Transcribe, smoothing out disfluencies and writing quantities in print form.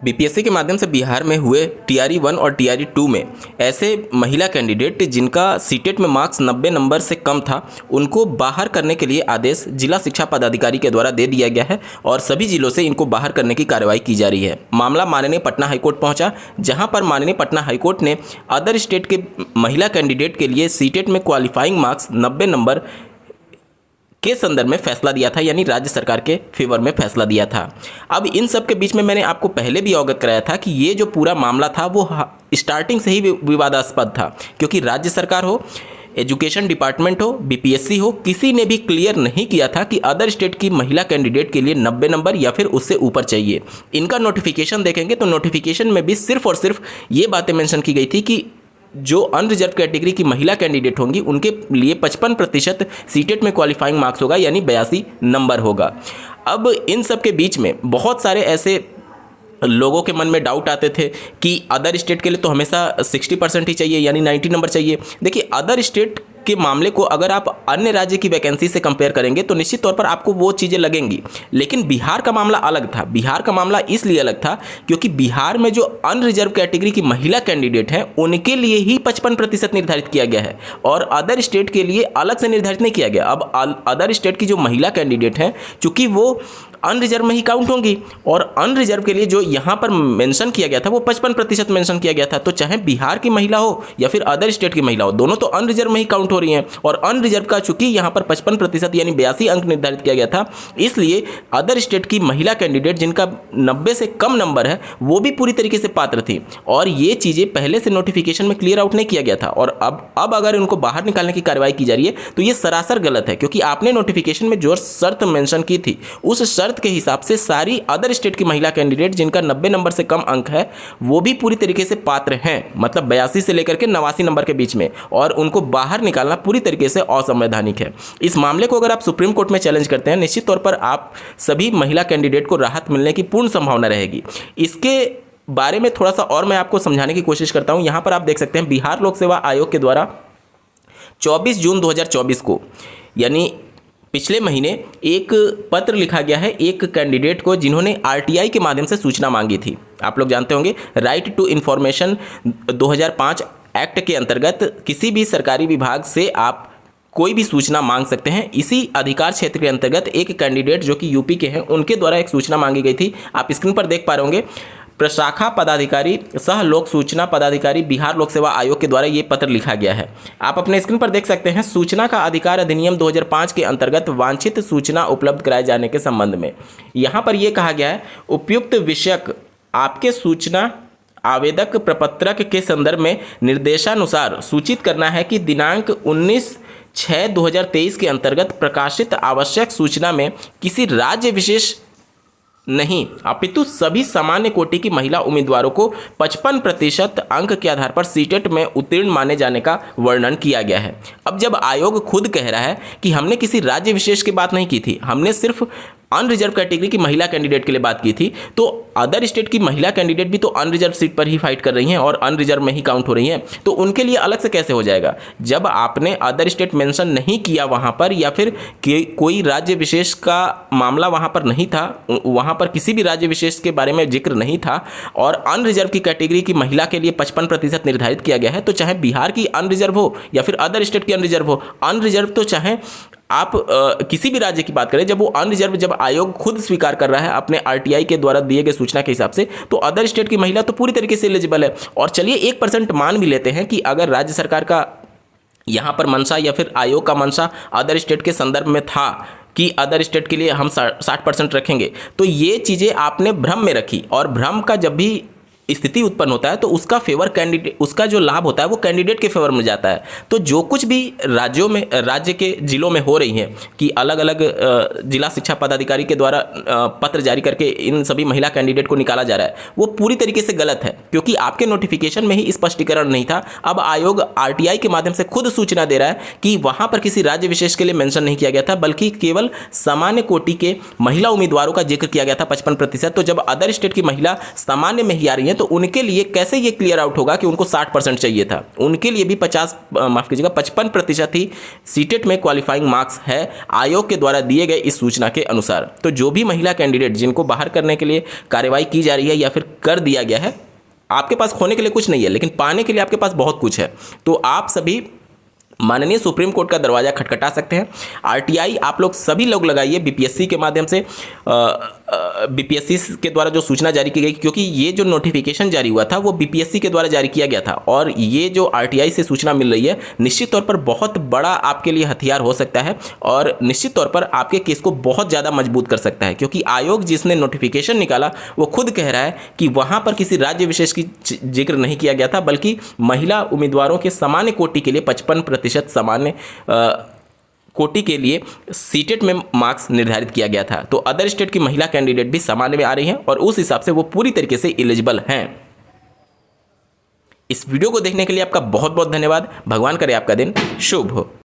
BPSC के माध्यम से बिहार में हुए टीआरई 1 और टीआरई 2 में ऐसे महिला कैंडिडेट जिनका सीटेट में मार्क्स 90 नंबर से कम था, उनको बाहर करने के लिए आदेश जिला शिक्षा पदाधिकारी के द्वारा दे दिया गया है और सभी जिलों से इनको बाहर करने की कार्रवाई की जा रही है। मामला माननीय पटना हाईकोर्ट पहुंचा, जहां पर माननीय पटना हाईकोर्ट ने अदर स्टेट के महिला कैंडिडेट के लिए सीटेट में क्वालिफाइंग मार्क्स 90 नंबर के संदर्भ में फैसला दिया था, यानी राज्य सरकार के फेवर में फैसला दिया था। अब इन सब के बीच में मैंने आपको पहले भी अवगत कराया था कि ये जो पूरा मामला था वो स्टार्टिंग से ही विवादास्पद था, क्योंकि राज्य सरकार हो, एजुकेशन डिपार्टमेंट हो, बीपीएससी हो, किसी ने भी क्लियर नहीं किया था कि अदर स्टेट की महिला कैंडिडेट के लिए 90 नंबर या फिर उससे ऊपर चाहिए। इनका नोटिफिकेशन देखेंगे तो नोटिफिकेशन में भी सिर्फ और सिर्फ ये बातें मेंशन की गई थी कि जो अनरिजर्व कैटेगरी की महिला कैंडिडेट होंगी उनके लिए 55% सीटेट में क्वालिफाइंग मार्क्स होगा, यानी 82 नंबर होगा। अब इन सब के बीच में बहुत सारे ऐसे लोगों के मन में डाउट आते थे कि अदर स्टेट के लिए तो हमेशा 60% ही चाहिए, यानी 90 नंबर चाहिए। देखिए, अदर स्टेट के मामले को अगर आप अन्य राज्य की वैकेंसी से कंपेयर करेंगे तो निश्चित तौर पर आपको वो चीज़ें लगेंगी, लेकिन बिहार का मामला अलग था। बिहार का मामला इसलिए अलग था क्योंकि बिहार में जो अनरिजर्व कैटेगरी की महिला कैंडिडेट हैं उनके लिए ही 55% निर्धारित किया गया है और अदर स्टेट के लिए अलग से निर्धारित नहीं किया गया। अब अदर स्टेट की जो महिला कैंडिडेट हैं, चूँकि वो अनरिजर्व में ही काउंट होंगी और अनरिजर्व के लिए जो यहाँ पर मेंशन किया गया था वो 55% मेंशन किया गया था। तो चाहे बिहार की महिला हो या फिर अदर स्टेट की महिला हो, दोनों तो अनरिजर्व में ही काउंट हो रही हैं और अनरिजर्व का चूंकि यहाँ पर 55% यानी 82 अंक निर्धारित किया गया था, इसलिए अदर स्टेट की महिला कैंडिडेट जिनका 90 से कम नंबर है वो भी पूरी तरीके से पात्र थी और ये चीज़ें पहले से नोटिफिकेशन में क्लियर आउट नहीं किया गया था। और अब अगर उनको बाहर निकालने की कार्रवाई की जा रही है तो ये सरासर गलत है, क्योंकि आपने नोटिफिकेशन में जो शर्त मेंशन की थी उस शर्त के हिसाब से सारी अदर स्टेट की महिला कैंडिडेट जिनका 90 नंबर से कम अंक है वो भी पूरी तरीके से पात्र हैं, मतलब 82 से लेकर के 89 नंबर के बीच में, और उनको बाहर निकालना पूरी तरीके से असंवैधानिक है। इस मामले को अगर आप सुप्रीम कोर्ट में चैलेंज करते हैं, निश्चित तौर पर आप सभी महिला कैंडिडेट को राहत मिलने की पूर्ण संभावना रहेगी। इसके बारे में थोड़ा सा और मैं आपको समझाने की कोशिश करता हूं। यहां पर आप देख सकते हैं बिहार लोक सेवा आयोग के द्वारा 24 जून 2024 को, यानी पिछले महीने, एक पत्र लिखा गया है एक कैंडिडेट को जिन्होंने आरटीआई के माध्यम से सूचना मांगी थी। आप लोग जानते होंगे राइट टू इन्फॉर्मेशन 2005 एक्ट के अंतर्गत किसी भी सरकारी विभाग से आप कोई भी सूचना मांग सकते हैं। इसी अधिकार क्षेत्र के अंतर्गत एक कैंडिडेट जो कि यूपी के हैं उनके द्वारा एक सूचना मांगी गई थी। आप स्क्रीन पर देख पा रहे होंगे, प्रशाखा पदाधिकारी सह लोक सूचना पदाधिकारी बिहार लोक सेवा आयोग के द्वारा ये पत्र लिखा गया है। आप अपने स्क्रीन पर देख सकते हैं, सूचना का अधिकार अधिनियम 2005 के अंतर्गत वांछित सूचना उपलब्ध कराए जाने के संबंध में यहाँ पर यह कहा गया है, उपयुक्त विषयक आपके सूचना आवेदक प्रपत्रक के संदर्भ में निर्देशानुसार सूचित करना है कि दिनांक 19/6/2023 के अंतर्गत प्रकाशित आवश्यक सूचना में किसी राज्य विशेष नहीं अपितु सभी सामान्य कोटि की महिला उम्मीदवारों को 55% अंक के आधार पर सीटेट में उत्तीर्ण माने जाने का वर्णन किया गया है। अब जब आयोग खुद कह रहा है कि हमने किसी राज्य विशेष की बात नहीं की थी, हमने सिर्फ अनरिजर्व कैटेगरी की महिला कैंडिडेट के लिए बात की थी, तो अदर स्टेट की महिला कैंडिडेट भी तो अनरिजर्व सीट पर ही फाइट कर रही हैं और अनरिजर्व में ही काउंट हो रही हैं, तो उनके लिए अलग से कैसे हो जाएगा? जब आपने अदर स्टेट मेंशन नहीं किया वहां पर, या फिर कोई राज्य विशेष का मामला वहां पर नहीं था, वहां पर किसी भी राज्य विशेष के बारे में जिक्र नहीं था और अनरिजर्व की कैटेगरी की महिला के लिए 55% निर्धारित किया गया है, तो चाहे बिहार की अनरिजर्व हो या फिर अदर स्टेट की अनरिजर्व हो, अनरिजर्व तो चाहे आप किसी भी राज्य की बात करें, जब वो अनरिजर्व जब आयोग खुद स्वीकार कर रहा है अपने आरटीआई के द्वारा दिए गए सूचना के हिसाब से, तो अदर स्टेट की महिला तो पूरी तरीके से एलिजिबल है। और चलिए 1% मान भी लेते हैं कि अगर राज्य सरकार का यहाँ पर मंशा या फिर आयोग का मंशा अदर स्टेट के संदर्भ में था कि अदर स्टेट के लिए हम 60% रखेंगे, तो ये चीज़ें आपने भ्रम में रखी, और भ्रम का जब भी स्थिति उत्पन्न होता है तो उसका फेवर कैंडिडेट, उसका जो लाभ होता है वो कैंडिडेट के फेवर में जाता है। तो जो कुछ भी राज्यों में, राज्य के जिलों में हो रही है कि अलग अलग जिला शिक्षा पदाधिकारी के द्वारा पत्र जारी करके इन सभी महिला कैंडिडेट को निकाला जा रहा है, वो पूरी तरीके से गलत है, क्योंकि आपके नोटिफिकेशन में ही स्पष्टीकरण नहीं था। अब आयोग आरटीआई के माध्यम से खुद सूचना दे रहा है कि वहाँ पर किसी राज्य विशेष के लिए मेंशन नहीं किया गया था, बल्कि केवल सामान्य कोटि के महिला उम्मीदवारों का जिक्र किया गया था 55%। तो जब अदर स्टेट की महिला सामान्य में ही आ रही है हैं तो उनके लिए कैसे ये क्लियर आउट होगा कि उनको 60% चाहिए था। उनके लिए भी 55% ही सीटेट में क्वालिफाइंग मार्क्स है आयोग के द्वारा दिए गए इस सूचना के अनुसार। तो जो भी महिला कैंडिडेट जिनको बाहर करने के लिए कार्रवाई की जा रही है या फिर कर दिया गया है, आपके पास खोने के लिए कुछ नहीं है, लेकिन पाने के लिए आपके पास बहुत कुछ है। तो आप सभी माननीय सुप्रीम कोर्ट का दरवाजा खटखटा सकते हैं। आरटीआई आप लोग सभी लोग लगाइए बीपीएससी के माध्यम से, बीपीएससी के द्वारा जो सूचना जारी की गई, क्योंकि ये जो नोटिफिकेशन जारी हुआ था वो बीपीएससी के द्वारा जारी किया गया था, और ये जो आरटीआई से सूचना मिल रही है निश्चित तौर पर बहुत बड़ा आपके लिए हथियार हो सकता है और निश्चित तौर पर आपके केस को बहुत ज़्यादा मजबूत कर सकता है। क्योंकि आयोग जिसने नोटिफिकेशन निकाला वो खुद कह रहा है कि वहाँ पर किसी राज्य विशेष की जिक्र नहीं किया गया था, बल्कि महिला उम्मीदवारों के सामान्य कोटि के लिए 55% सामान्य कोटि के लिए सीटेट में मार्क्स निर्धारित किया गया था। तो अदर स्टेट की महिला कैंडिडेट भी सामान्य में आ रही हैं और उस हिसाब से वो पूरी तरीके से एलिजिबल हैं। इस वीडियो को देखने के लिए आपका बहुत बहुत धन्यवाद। भगवान करे आपका दिन शुभ हो।